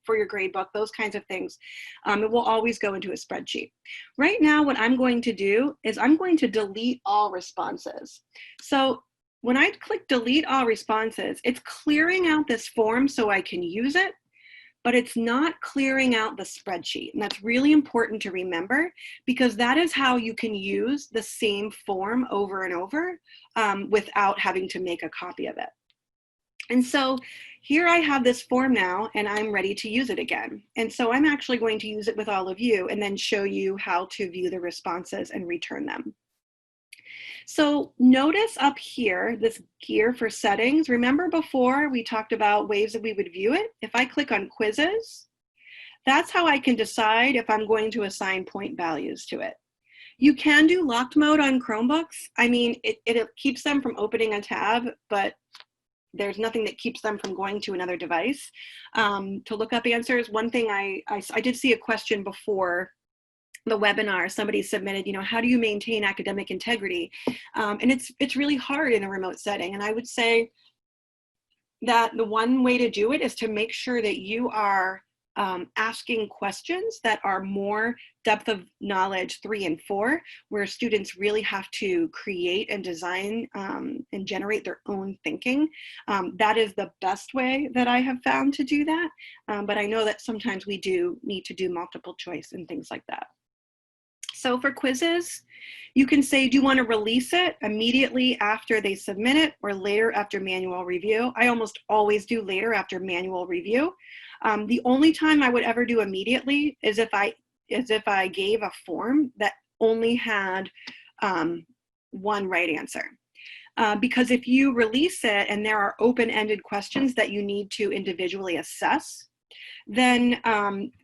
for your grade book, those kinds of things, it will always go into a spreadsheet. Right now, what I'm going to do is I'm going to delete all responses. So when I click delete all responses, it's clearing out this form so I can use it, but it's not clearing out the spreadsheet. And that's really important to remember, because that is how you can use the same form over and over without having to make a copy of it. And so here I have this form now, and I'm ready to use it again. And so I'm actually going to use it with all of you and then show you how to view the responses and return them. So notice up here, this gear for settings. Remember before we talked about ways that we would view it? If I click on quizzes, that's how I can decide if I'm going to assign point values to it. You can do locked mode on Chromebooks. I mean, it keeps them from opening a tab, but there's nothing that keeps them from going to another device. To look up answers, one thing I did see a question before the webinar, somebody submitted, how do you maintain academic integrity? And it's really hard in a remote setting. And I would say that the one way to do it is to make sure that you are asking questions that are more depth of knowledge 3 and 4, where students really have to create and design and generate their own thinking. That is the best way that I have found to do that. But I know that sometimes we do need to do multiple choice and things like that. So for quizzes, you can say, do you want to release it immediately after they submit it or later after manual review? I almost always do later after manual review. The only time I would ever do immediately is if I gave a form that only had one right answer. Because if you release it and there are open-ended questions that you need to individually assess, then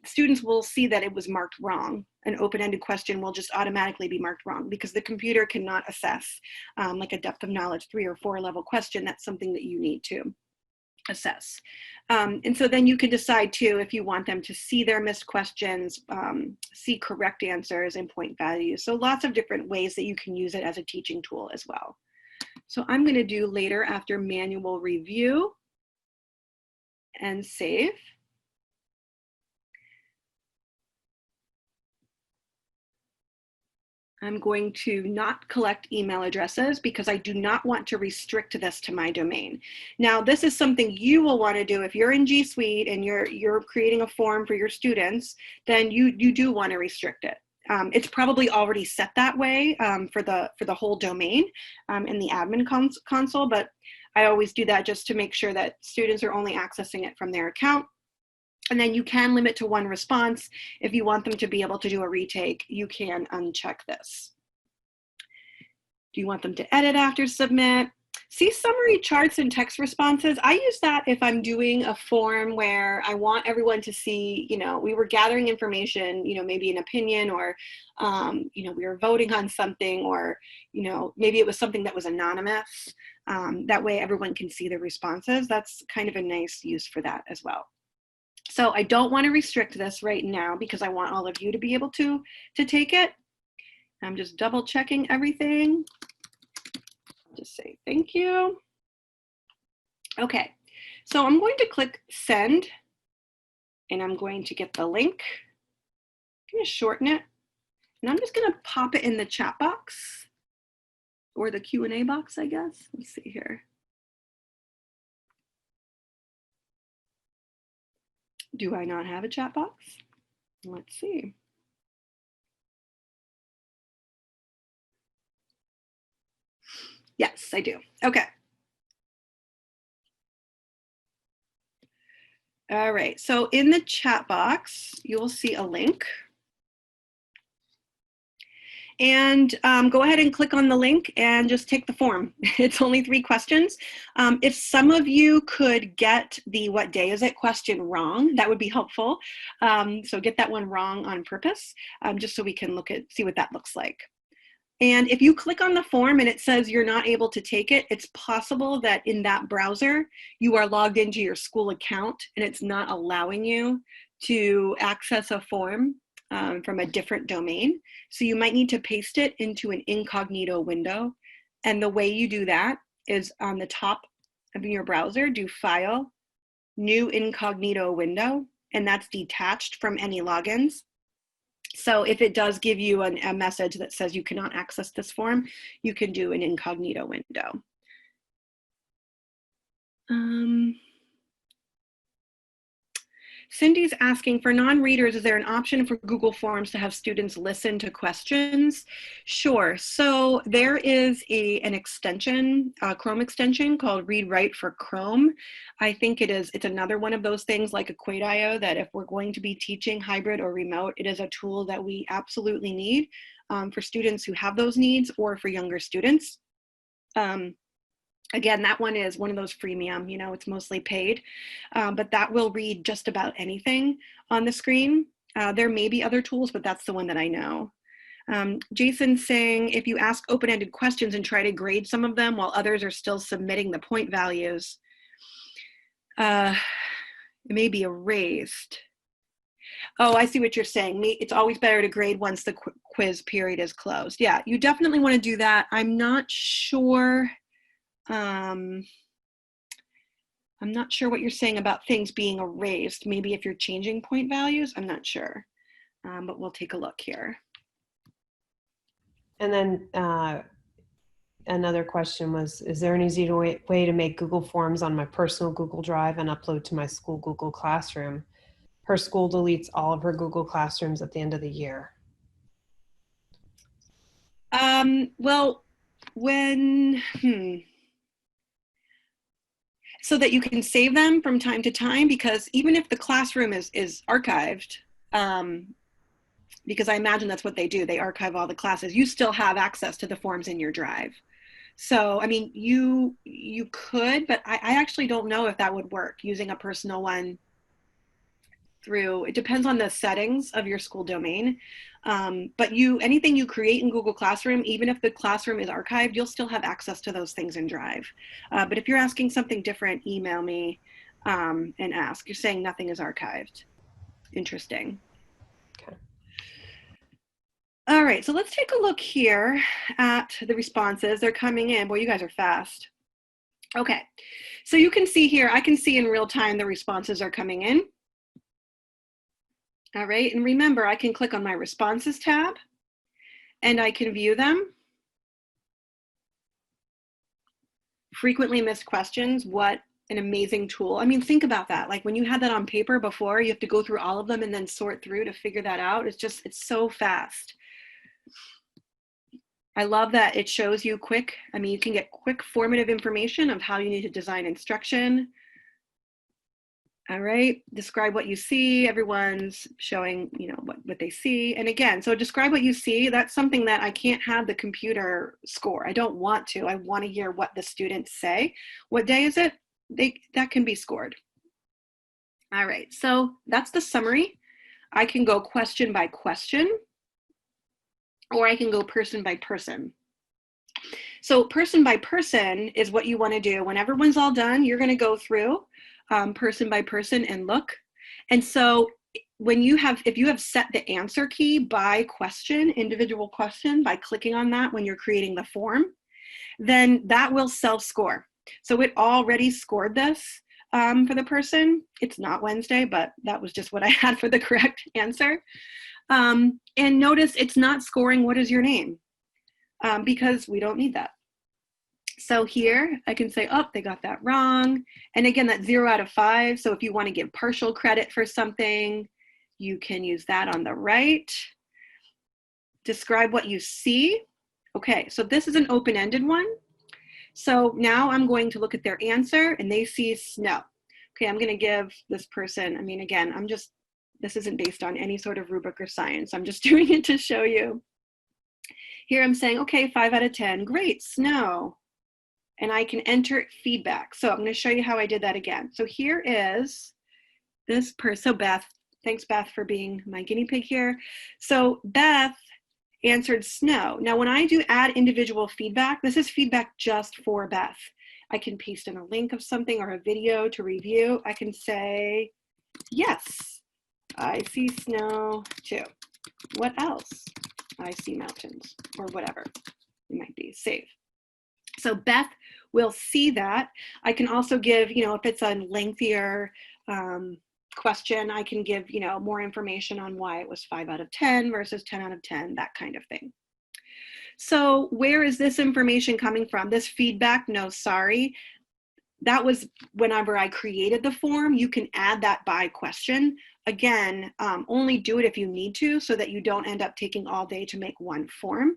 students will see that it was marked wrong. An open-ended question will just automatically be marked wrong because the computer cannot assess like a depth of knowledge 3 or 4 level question. That's something that you need to assess. And so then you can decide too if you want them to see their missed questions, see correct answers and point values. So lots of different ways that you can use it as a teaching tool as well. So I'm going to do later after manual review and save. I'm going to not collect email addresses because I do not want to restrict this to my domain. Now, this is something you will want to do if you're in G Suite and you're creating a form for your students, then you do want to restrict it. It's probably already set that way for the whole domain in the admin console, but I always do that just to make sure that students are only accessing it from their account. And then you can limit to 1 response. If you want them to be able to do a retake, you can uncheck this. Do you want them to edit after submit? See summary charts and text responses. I use that if I'm doing a form where I want everyone to see, we were gathering information, maybe an opinion or, we were voting on something or, maybe it was something that was anonymous. That way everyone can see the responses. That's kind of a nice use for that as well. So I don't want to restrict this right now because I want all of you to be able to take it. I'm just double checking everything. Just say thank you. Okay, so I'm going to click send and I'm going to get the link. I'm going to shorten it and I'm just going to pop it in the chat box or the Q&A box, I guess. Let's see here. Do I not have a chat box? Let's see. Yes, I do. Okay. All right, so in the chat box, you will see a link. And go ahead and click on the link and just take the form. It's only 3 questions. If some of you could get the "what day is it" question wrong, that would be helpful. So get that one wrong on purpose, just so we can see what that looks like. And if you click on the form and it says you're not able to take it, it's possible that in that browser, you are logged into your school account and it's not allowing you to access a form from a different domain. So you might need to paste it into an incognito window. And the way you do that is on the top of your browser, do File, New Incognito Window, and that's detached from any logins. So if it does give you a message that says you cannot access this form, you can do an incognito window. Cindy's asking, for non-readers, is there an option for Google Forms to have students listen to questions? Sure. So there is an extension, a Chrome extension called Read Write for Chrome. I think it's another one of those things like Equate Io that if we're going to be teaching hybrid or remote, it is a tool that we absolutely need for students who have those needs or for younger students. Again, that one is one of those freemium, it's mostly paid, but that will read just about anything on the screen. There may be other tools, but that's the one that I know. Jason's saying, if you ask open-ended questions and try to grade some of them while others are still submitting the point values, it may be erased. Oh, I see what you're saying. It's always better to grade once the quiz period is closed. Yeah, you definitely want to do that. I'm not sure. I'm not sure what you're saying about things being erased. Maybe if you're changing point values, I'm not sure, but we'll take a look here. And then another question was, is there an easy way to make Google Forms on my personal Google Drive and upload to my school Google Classroom? Her school deletes all of her Google Classrooms at the end of the year. Well, so that you can save them from time to time, because even if the classroom is archived, because I imagine that's what they do, they archive all the classes, you still have access to the forms in your drive. So, I mean, you could, but I actually don't know if that would work using a personal one it depends on the settings of your school domain. But anything you create in Google Classroom, even if the classroom is archived, you'll still have access to those things in Drive. But if you're asking something different, email me and ask. You're saying nothing is archived. Interesting. Okay. All right, so let's take a look here at the responses. They're coming in. Boy, you guys are fast. Okay, so you can see here, I can see in real time the responses are coming in. All right, and remember, I can click on my responses tab and I can view them. Frequently missed questions, what an amazing tool. I mean, think about that. Like when you had that on paper before, you have to go through all of them and then sort through to figure that out. It's so fast. I love that it shows you quick. I mean, you can get quick formative information of how you need to design instruction. All right, describe what you see. Everyone's showing, what they see. And again, so describe what you see. That's something that I can't have the computer score. I don't want to. I want to hear what the students say. What day is it? That can be scored. All right, so that's the summary. I can go question by question, or I can go person by person. So person by person is what you want to do. When everyone's all done, you're going to go through person by person and look. And so if you have set the answer key by question, individual question, by clicking on that when you're creating the form, then that will self-score. So it already scored this for the person. It's not Wednesday, but that was just what I had for the correct answer. And notice it's not scoring what is your name, because we don't need that. So here I can say, oh, they got that wrong. And again, that's 0 out of 5. So if you want to give partial credit for something, you can use that on the right. Describe what you see. Okay, so this is an open-ended one. So now I'm going to look at their answer and they see snow. Okay, I'm going to give this person, I mean, again, this isn't based on any sort of rubric or science. I'm just doing it to show you. Here I'm saying, okay, 5 out of 10, great, snow. And I can enter feedback. So I'm going to show you how I did that again. So here is this person, so Beth, thanks Beth for being my guinea pig here. So Beth answered snow. Now when I do add individual feedback, this is feedback just for Beth. I can paste in a link of something or a video to review. I can say, yes, I see snow too. What else? I see mountains, or whatever it might be, save. So Beth will see that. I can also give, if it's a lengthier question, I can give, more information on why it was 5 out of 10 versus 10 out of 10, that kind of thing. So where is this information coming from? This feedback, no, sorry. That was whenever I created the form. You can add that by question. Again, only do it if you need to so that you don't end up taking all day to make one form.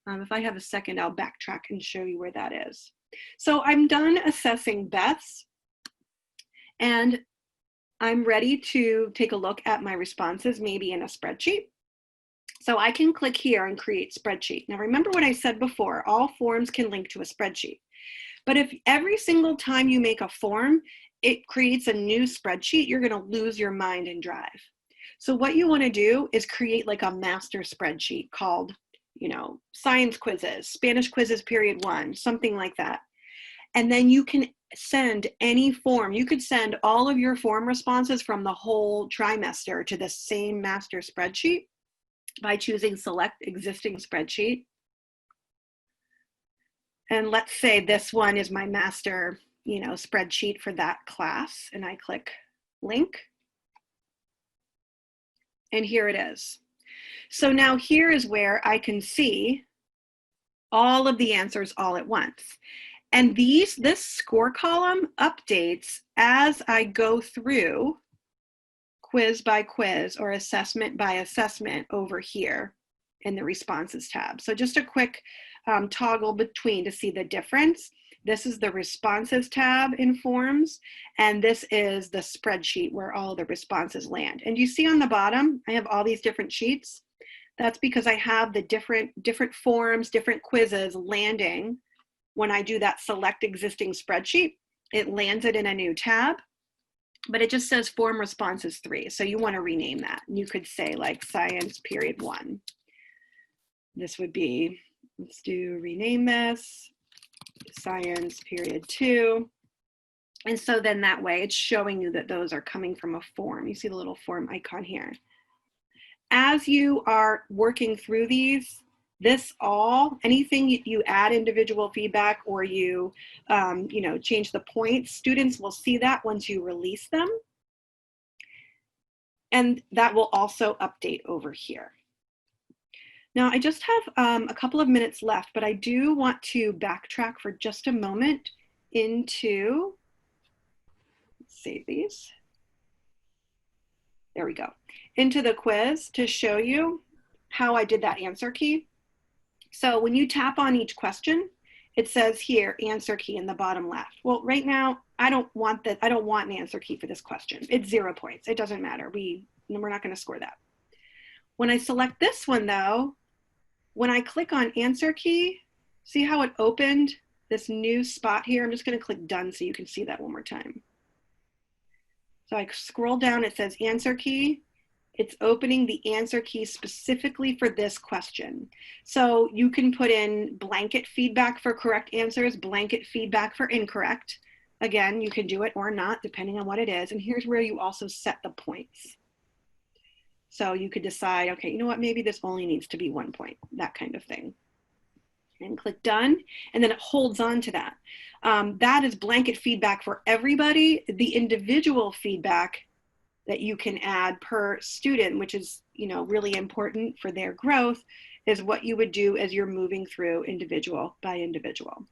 If I have a second, I'll backtrack and show you where that is. So I'm done assessing Beth's, and I'm ready to take a look at my responses, maybe in a spreadsheet. So I can click here and create spreadsheet. Now remember what I said before, all forms can link to a spreadsheet. But if every single time you make a form, it creates a new spreadsheet, you're gonna lose your mind and drive. So what you wanna do is create like a master spreadsheet called, science quizzes, Spanish quizzes period 1, something like that. And then you can send any form. You could send all of your form responses from the whole trimester to the same master spreadsheet by choosing select existing spreadsheet. And let's say this one is my master, spreadsheet for that class. And I click link. And here it is. So now here is where I can see all of the answers all at once. And this score column updates as I go through quiz by quiz or assessment by assessment over here in the responses tab. So just a quick toggle between to see the difference. This is the responses tab in forms, and this is the spreadsheet where all the responses land. And you see on the bottom, I have all these different sheets. That's because I have the different forms, different quizzes landing. When I do that select existing spreadsheet, it lands it in a new tab, but it just says form responses 3. So you want to rename that. You could say like science period 1. This would be, let's do rename this, science period 2. And so then that way it's showing you that those are coming from a form. You see the little form icon here. As you are working through these, anything you add individual feedback or you change the points, students will see that once you release them. And that will also update over here. Now I just have a couple of minutes left, but I do want to backtrack for just a moment into, let's save these. There we go. Into the quiz to show you how I did that answer key. So when you tap on each question, it says here, answer key in the bottom left. Well, right now, I don't want an answer key for this question. It's 0 points. It doesn't matter. We're not going to score that. When I select this one though, when I click on answer key, see how it opened this new spot here? I'm just going to click done so you can see that one more time. So I scroll down, it says answer key. It's opening the answer key specifically for this question. So you can put in blanket feedback for correct answers, blanket feedback for incorrect. Again, you can do it or not, depending on what it is. And here's where you also set the points. So you could decide, okay, you know what, maybe this only needs to be 1 point, that kind of thing. And click done, and then it holds on to that. That is blanket feedback for everybody. The individual feedback that you can add per student, which is really important for their growth, is what you would do as you're moving through individual by individual.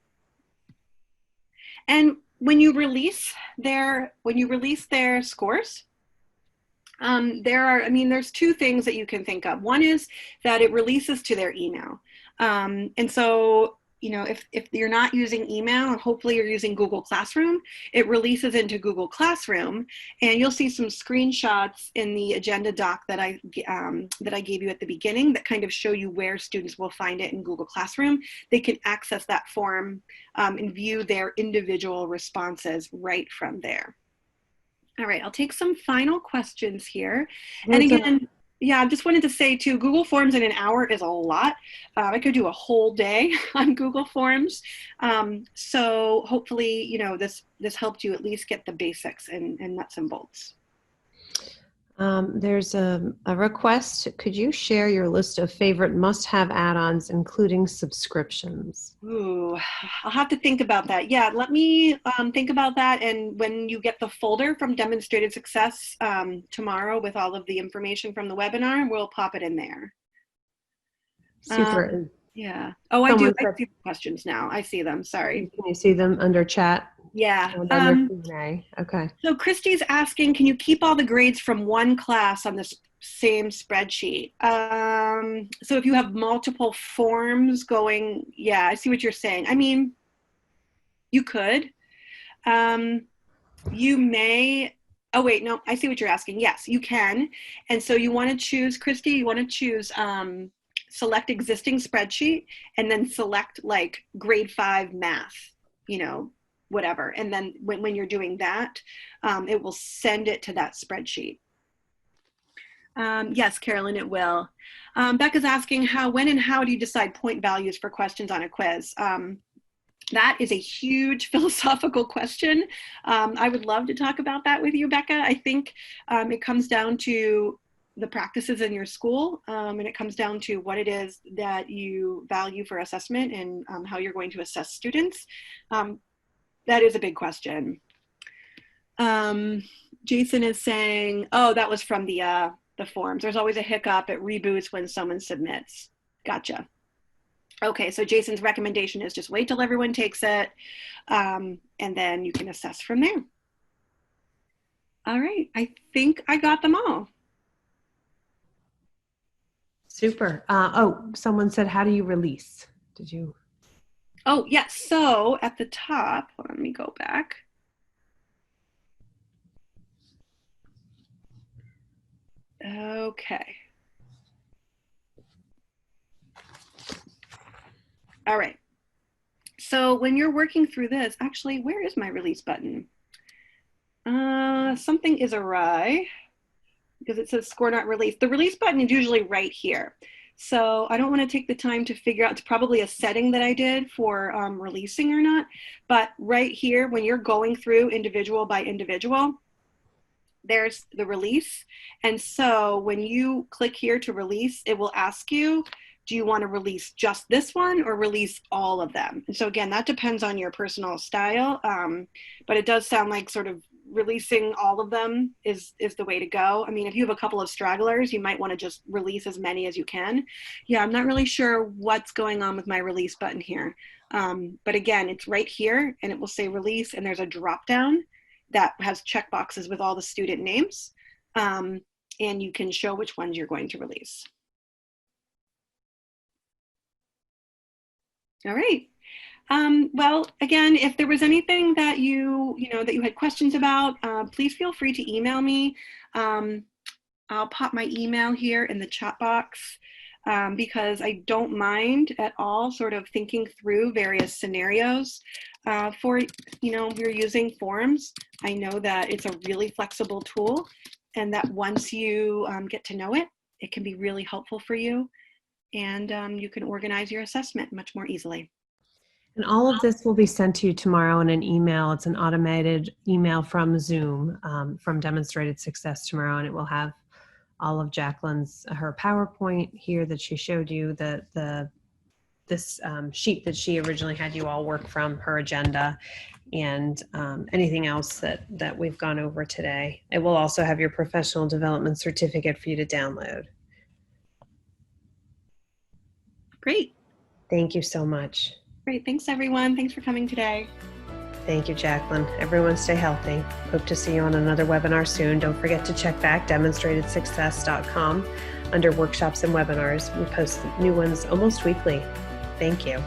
And when you release their scores, there's 2 things that you can think of. One is that it releases to their email. And so if you're not using email, and hopefully you're using Google Classroom, it releases into Google Classroom, and you'll see some screenshots in the agenda doc that I gave you at the beginning that kind of show you where students will find it in Google Classroom. They can access that form and view their individual responses right from there. All right, I'll take some final questions here. And again, yeah, I just wanted to say too, Google Forms in an hour is a lot. I could do a whole day on Google Forms. So hopefully, this helped you at least get the basics and nuts and bolts. There's a request. Could you share your list of favorite must-have add-ons, including subscriptions? Ooh, I'll have to think about that. Yeah, let me think about that. And when you get the folder from Demonstrated Success tomorrow with all of the information from the webinar, we'll pop it in there. Super. Yeah. Oh, I do. I see the questions now. I see them. Sorry. Can you see them under chat? Yeah. Okay. So Christy's asking, can you keep all the grades from one class on this same spreadsheet? So if you have multiple forms going, yeah, I see what you're saying. I mean, you could. You may, oh wait, no, I see what you're asking. Yes, you can. And so you want to choose, Christy, you want to choose select existing spreadsheet and then select like grade 5 math, whatever. And then when you're doing that, it will send it to that spreadsheet. Yes, Carolyn, it will. Becca's asking when and how do you decide point values for questions on a quiz? That is a huge philosophical question. I would love to talk about that with you, Becca. I think it comes down to the practices in your school, and it comes down to what it is that you value for assessment and how you're going to assess students. That is a big question. Jason is saying, oh, that was from the forms. There's always a hiccup. It reboots when someone submits. Gotcha. Okay, so Jason's recommendation is just wait till everyone takes it, and then you can assess from there. All right, I think I got them all. Super. Oh, someone said, how do you release? Did you? Oh, yes. So at the top, let me go back. Okay. All right. So when you're working through this, actually, where is my release button? Something is awry because it says score not released. The release button is usually right here. So I don't want to take the time to figure out, it's probably a setting that I did for releasing or not, but right here, when you're going through individual by individual, there's the release. And so when you click here to release, it will ask you, do you want to release just this one or release all of them? And so again, that depends on your personal style, but it does sound like sort of releasing all of them is the way to go. I mean, if you have a couple of stragglers, you might want to just release as many as you can. Yeah, I'm not really sure what's going on with my release button here. But again, it's right here and it will say release, and there's a drop down that has checkboxes with all the student names. And you can show which ones you're going to release. All right. Well, again, if there was anything that you had questions about, please feel free to email me. I'll pop my email here in the chat box because I don't mind at all sort of thinking through various scenarios for, if you're using forms. I know that it's a really flexible tool and that once you get to know it, it can be really helpful for you, and you can organize your assessment much more easily. And all of this will be sent to you tomorrow in an email. It's an automated email from Zoom, from Demonstrated Success tomorrow, and it will have all of Jacqueline's, her PowerPoint here that she showed you, this sheet that she originally had you all work from, her agenda, and anything else that we've gone over today. It will also have your professional development certificate for you to download. Great. Thank you so much. Great. Thanks, everyone. Thanks for coming today. Thank you, Jacqueline. Everyone stay healthy. Hope to see you on another webinar soon. Don't forget to check back demonstratedsuccess.com under workshops and webinars. We post new ones almost weekly. Thank you.